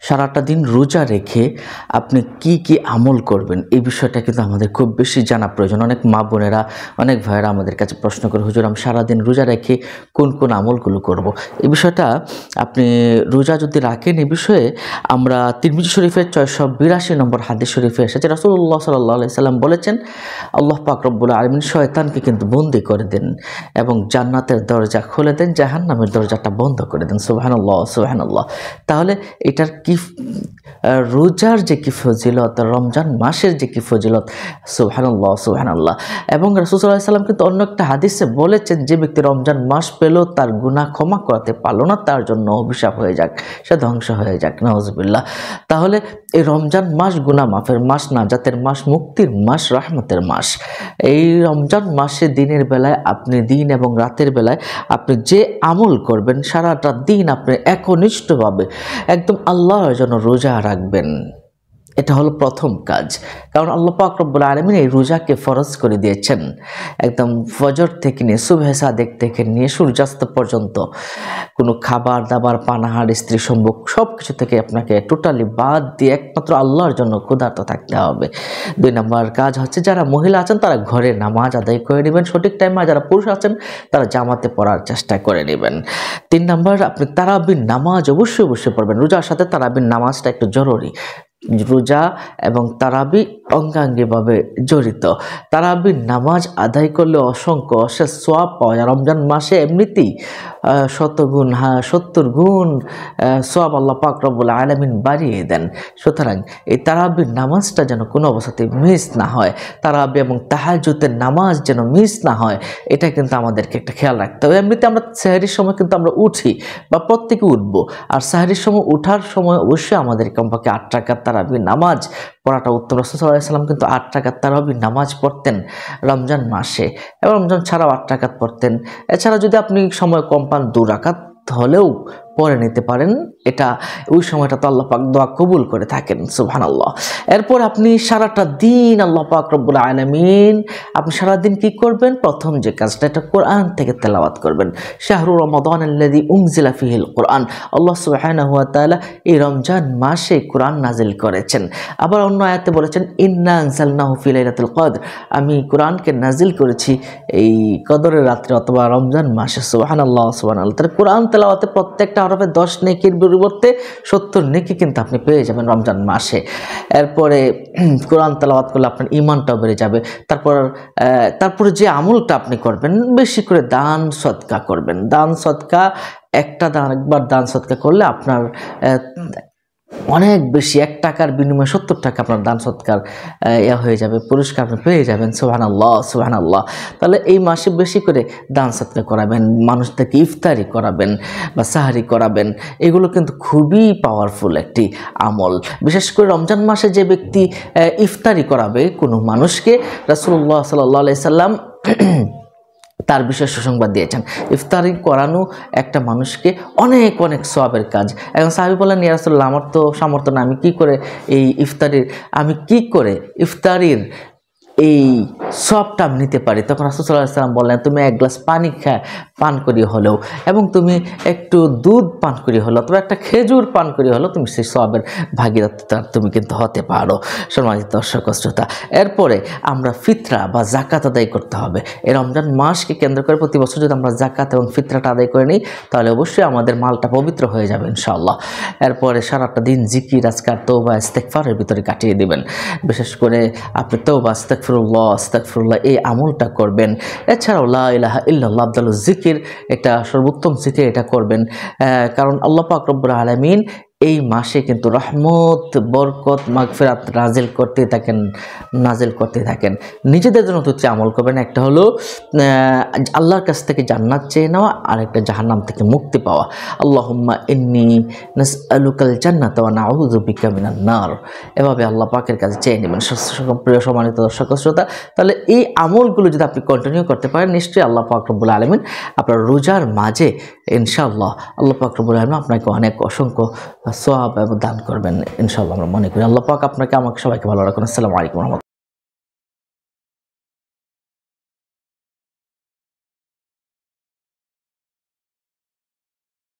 সারাটা দিন রোজা রেখে আপনি কি কি আমল করবেন এই বিষয়টা কিন্তু আমাদের খুব বেশি জানা প্রয়োজন। অনেক মা বোনেরা, অনেক ভাইয়েরা আমাদের কাছে প্রশ্ন করে, হুজুর আমি সারাদিন রোজা রেখে কোন কোন আমলগুলো করব। এই বিষয়টা আপনি রোজা যদি রাখেন, এই বিষয়ে আমরা তিরমিজি শরীফের 682 নম্বর হাদিস শরীফে এসেছে, রাসূলুল্লাহ সাল্লাল্লাহু আলাইহি সাল্লাম বলেছেন, আল্লাহ পাক রব্বুল আলামিন শয়তানকে কিন্তু বন্দী করে দেন এবং জান্নাতের দরজা খুলে দেন, জাহান্নামের দরজাটা বন্ধ করে দেন। সুবহানাল্লাহ সুবহানাল্লাহ। তাহলে এটার কি রোজার যে কি ফজিলত, রমজান মাসের যে কি ফজিলত, সুবহানাল্লাহ সুবহানাল্লাহ। এবং রাসূল সাল্লাল্লাহু আলাইহি সাল্লাম কিন্তু অন্য একটা হাদিসে বলেছেন, যে ব্যক্তি রমজান মাস পেল তার গুনাহ ক্ষমা করাতে পারলো না, তার জন্য অভিশাপ হয়ে যাক, সে ধ্বংস হয়ে যাক, নাউজুবিল্লাহ। তাহলে এই রমজান মাস গুনাহ মাফের মাস, নাজাতের মাস, মুক্তির মাস, রহমতের মাস। এই রমজান মাসে দিনের বেলায় আপনি, দিন এবং রাতের বেলায় আপনি যে আমল করবেন, সারাটা দিন আপনি একনিষ্ঠভাবে একদম আল্লাহর জন্য রোজা রাখবেন। এটা হলো প্রথম কাজ। কারণ আল্লাহ পাক রব্বুল আলামিন এই রোজাকে ফরজ করে দিয়েছেন। একদম ফজর থেকে নিয়ে, সুবহে সাদেক থেকে নিয়ে সূর্যাস্ত পর্যন্ত কোনো খাবার দাবার, পানাহার, স্ত্রী সম্ভোগ সব কিছু থেকে আপনাকে টোটালি বাদ দিয়ে একমাত্র আল্লাহর জন্য ক্ষুধার্ত থাকতে হবে। 2 নম্বর কাজ হচ্ছে, যারা মহিলা আছেন তারা ঘরে নামাজ আদায় করে নেবেন সঠিক টাইমে, যারা পুরুষ আছেন তারা জামাতে পড়ার চেষ্টা করে নেবেন। 3 নম্বর, আপনি তারাবির নামাজ অবশ্যই পড়বেন। রোজার সাথে তারাবির নামাজটা একটু জরুরি। রোজা এবং তারাবি অঙ্গাঙ্গিভাবে জড়িত। তারাবির নামাজ আদায় করলে অসংখ্য অশেষ সওয়াব পাওয়া যায়। রমজান মাসে এমনিতেই 70 গুণ সওয়াব আল্লাহ পাক রব্বুল আলামিন বাড়িয়ে দেন। সুতরাং এই তারাবির নামাজটা যেন কোনো অবস্থাতে মিস না হয়, তারাবি এবং তাহাজ্জুদের নামাজ যেন মিস না হয়, এটা কিন্তু আমাদেরকে একটা খেয়াল রাখতে হবে। এমনিতে আমরা সেহরির সময় কিন্তু আমরা উঠি বা প্রত্যেকে উঠবো, আর সেহরির সময় উঠার সময় অবশ্যই আমাদের কমপক্ষে 8 রাকাত তারাবির নামাজ পড়াটা উত্তম। রাসূল সাল্লাল্লাহু আলাইহি সাল্লাম কিন্তু 8 রাকাত তারাবির নামাজ পড়তেন রমজান মাসে, এবং রমজান ছাড়াও 8 রাকাত পড়তেন। এছাড়া যদি আপনি সময় কম পান, 2 রাকাত হলেও পড়ে নিতে পারেন। এটা ওই সময়টা তো আল্লাহ পাক দোয়া কবুল করে থাকেন, সুবহানাল্লাহ। এরপর আপনি সারাটা দিন আল্লাহ পাক রব্বুল আলামিন, আপনি সারাদিন কি করবেন? প্রথম যে কাজটা, এটা কোরআন থেকে তেলাওয়াত করবেন। শাহরু রমাদানাল্লাযী উনজিলা ফীহিল কোরআন। আল্লাহ সুবহানাহু ওয়া তাআলা এই রমজান মাসে কোরআন নাজিল করেছেন। আবার অন্য আয়াতে বলেছেন, ইন্না আনজালনাহু ফি লাইলাতুল কদর। আমি কোরআনকে নাজিল করেছি এই কদরের রাত্রে অথবা রমজান মাসে। সুবহানাল্লাহ সুবহানাল্লাহ। তাহলে কোরআন তেলাওয়াতে প্রত্যেকটা হরফে 10 নেকির পরিবর্তে 70 নেকি কিন্তু আপনি পেয়ে যাবেন রমজান মাসে। এরপরে কোরআন তেলাওয়াত করলে আপনার ঈমানটাও বেড়ে যাবে। তারপরে যে আমলটা আপনি করবেন, বেশি করে দান সদকা করবেন। দান সদকা, একবার দান সদকা করলে আপনার অনেক বেশি, 1 টাকার বিনিময়ে 70 টাকা আপনার দান সৎকার হয়ে যাবে, পুরস্কার আপনি পেয়ে যাবেন। সুবহানাল্লাহ সুবহানাল্লাহ। তাহলে এই মাসে বেশি করে দান সৎকার করাবেন, মানুষদেরকে ইফতারি করাবেন বা সাহারি করাবেন। এগুলো কিন্তু খুবই পাওয়ারফুল একটি আমল। বিশেষ করে রমজান মাসে যে ব্যক্তি ইফতারি করাবে কোনো মানুষকে, রাসূলুল্লাহ সাল্লাল্লাহু আলাইহি সাল্লাম তার বিশেষ সুসংবাদ দিয়েছেন। ইফতারি করানো একটা মানুষকে অনেক অনেক সওয়াবের কাজ। এখন সাহাবী বললেন, ইয়া রাসূলুল্লাহ, আমার তো সামর্থ্য না, আমি কি করে ইফতারির এই সবটা নিতে পারি? তখন রাসূল সাল্লাল্লাহু আলাইহি ওয়াসাল্লাম বললেন, তুমি 1 গ্লাস পানি পান করি হলেও, এবং তুমি একটু দুধ পান করি হলো, অথবা একটা খেজুর পান করি হলো, তুমি সেই সওয়াবের ভাগীদার তুমি কিন্তু হতে পারো। সম্মানিত দর্শক শ্রোতা, এরপরে আমরা ফিতরা বা যাকাত আদায় করতে হবে। এই রমজান মাসকে কেন্দ্র করে প্রতি বছর যদি আমরা যাকাত এবং ফিতরাটা আদায় করে নিই, তাহলে অবশ্যই আমাদের মালটা পবিত্র হয়ে যাবে ইনশাআল্লাহ। এরপরে সারাটা দিন জিকির, আজকার, তওবা, ইস্তেগফারের ভিতরে কাটিয়ে দিবেন। বিশেষ করে আপনি তওবা, আস্তাগফিরুল্লাহ এই আমলটা করবেন। এছাড়াও লা ইলাহা ইল্লাল্লাহ আফদালুজ জিকির, এটা সর্বোত্তম জিকির, এটা করবেন। কারণ আল্লাহ পাক রব্বুল আলামিন এই মাসে কিন্তু রহমত, বরকত, মাগফিরাত নাজিল করতে থাকেন। নিজেদের জন্য 2টি আমল করবেন। একটা হলো আল্লাহর কাছ থেকে জান্নাত চেয়ে নেওয়া, আর একটা জাহান্নাম থেকে মুক্তি পাওয়া। আল্লাহুম্মা ইন্নী নাসআলুকাল জান্নাতা ওয়া নাউযু বিকা মিনান নার। এভাবে আল্লাহ পাকের কাছে চেয়ে নেবেন। প্রিয় সম্মানিত দর্শক শ্রোতা, তাহলে এই আমলগুলো যদি আপনি কন্টিনিউ করতে পারেন, নিশ্চয়ই আল্লাহ পাক রব্বুল আলামিন আপনার রোজার মাঝে ইনশাআল্লাহ আল্লাহ পাক রব্বুল আলামিন আপনাকে অনেক অসংখ্য সওয়াব এবং দান করবেন ইনশাআল্লাহ। আমরা মনে করি আল্লাহ পাক আপনাকে, আমাকে, সবাইকে ভালো রাখুন। আসসালামু আলাইকুম।